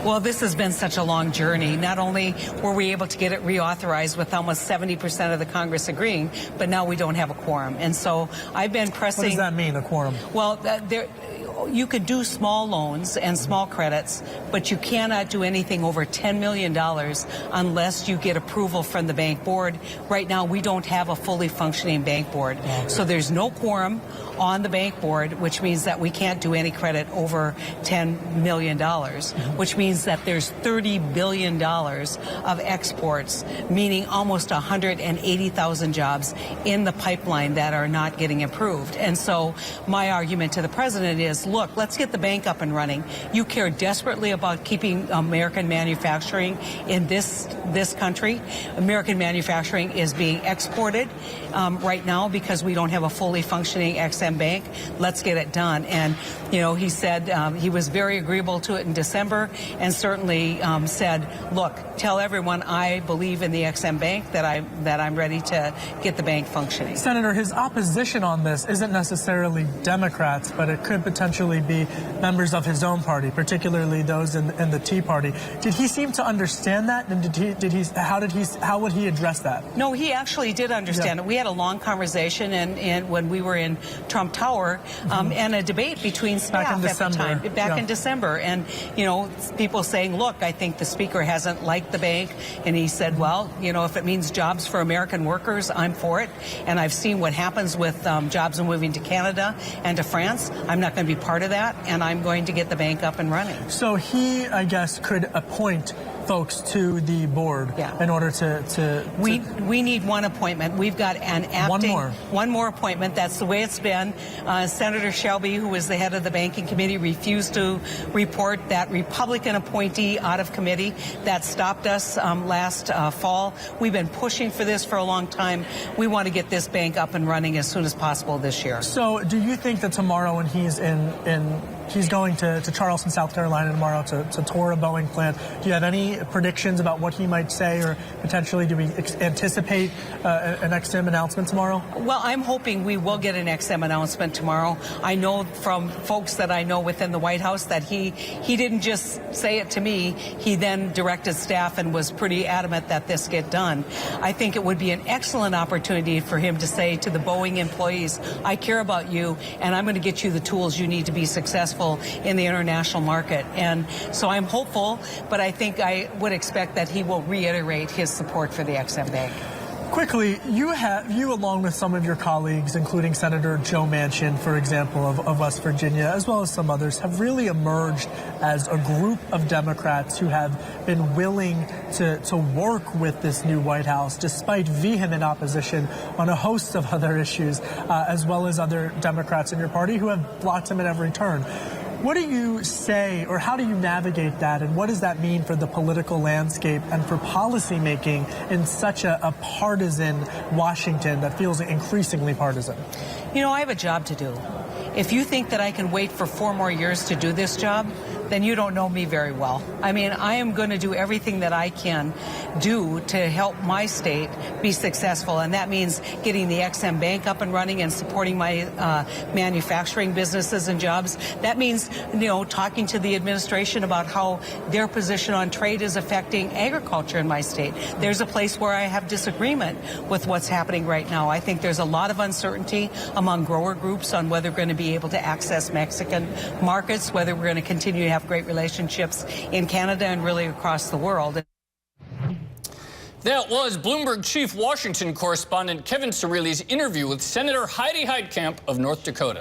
Well, this has been such a long journey. Not only were we able to get it reauthorized with almost 70% of the Congress agreeing, but now we don't have a quorum. And so I've been pressing. What does that mean, a quorum? Well, you could do small loans and small credits, but you cannot do anything over $10 million unless you get approval from the bank board. Right now, we don't have a fully functioning bank board. Okay. So there's no quorum on the bank board, which means that we can't do any credit over $10 million, which means that there's $30 billion of exports, meaning almost 180,000 jobs in the pipeline that are not getting approved. And so my argument to the president is, look, let's get the bank up and running. You care desperately about keeping American manufacturing in this country. American manufacturing is being exported right now because we don't have a fully functioning XM bank. Let's get it done. And, you know, he said he was very agreeable to it in December and certainly said, look, tell everyone I believe in the XM bank, that I'm ready to get the bank functioning. Senator, his opposition on this isn't necessarily Democrats, but it could potentially be members of his own party, particularly those in the Tea Party. Did he seem to understand that? And how would he address that? No, he actually did understand it. We had a long conversation and when we were in Trump Tower and a debate between staff at the time, back in December. And, you know, people saying, look, I think the speaker hasn't liked the bank. And he said, well, you know, if it means jobs for American workers, I'm for it. And I've seen what happens with jobs moving to Canada and to France. I'm not going to be part of that, and I'm going to get the bank up and running. So he, I guess, could appoint folks to the board in order to we need one appointment. We've got an acting one more appointment. That's the way it's been. Senator Shelby, who was the head of the banking committee, refused to report. That Republican appointee out of committee that stopped us last fall. We've been pushing for this for a long time. We want to get this bank up and running as soon as possible this year. So do you think that tomorrow when he's going to Charleston, South Carolina tomorrow to tour a Boeing plant, do you have any predictions about what he might say, or potentially do we anticipate an XM announcement tomorrow? Well, I'm hoping we will get an XM announcement tomorrow. I know from folks that I know within the White House that he didn't just say it to me. He then directed staff and was pretty adamant that this get done. I think it would be an excellent opportunity for him to say to the Boeing employees, I care about you, and I'm going to get you the tools you need to be successful in the international market. And so I'm hopeful, but I think I would expect that he will reiterate his support for the XM Bank. Quickly, you along with some of your colleagues, including Senator Joe Manchin, for example, of West Virginia, as well as some others, have really emerged as a group of Democrats who have been willing to work with this new White House, despite vehement opposition on a host of other issues, as well as other Democrats in your party who have blocked him at every turn. What do you say, or how do you navigate that, and what does that mean for the political landscape and for policymaking in such a partisan Washington that feels increasingly partisan? You know, I have a job to do. If you think that I can wait for 4 more years to do this job, then you don't know me very well. I mean, I am going to do everything that I can do to help my state be successful, and that means getting the XM Bank up and running and supporting my manufacturing businesses and jobs. That means, you know, talking to the administration about how their position on trade is affecting agriculture in my state. There's a place where I have disagreement with what's happening right now. I think there's a lot of uncertainty among grower groups on whether we're going to be able to access Mexican markets, whether we're going to continue to have great relationships in Canada and really across the world. That was Bloomberg Chief Washington Correspondent Kevin Cirilli's interview with Senator Heidi Heitkamp of North Dakota.